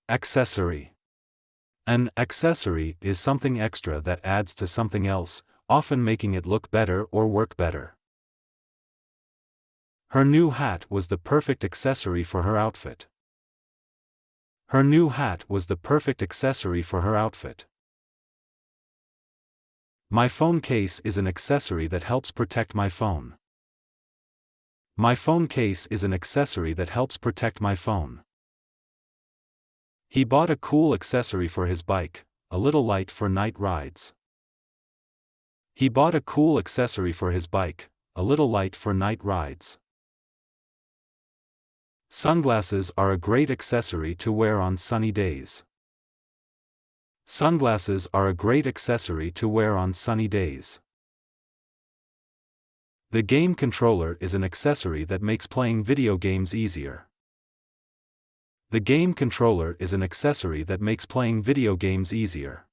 Accessory. An accessory is something extra that adds to something else, often making it look better or work better. Her new hat was the perfect accessory for her outfit. Her new hat was the perfect accessory for her outfit. My phone case is an accessory that helps protect my phone. My phone case is an accessory that helps protect my phone. He bought a cool accessory for his bike, a little light for night rides. He bought a cool accessory for his bike, a little light for night rides. Sunglasses are a great accessory to wear on sunny days. Sunglasses are a great accessory to wear on sunny days. The game controller is an accessory that makes playing video games easier. The game controller is an accessory that makes playing video games easier.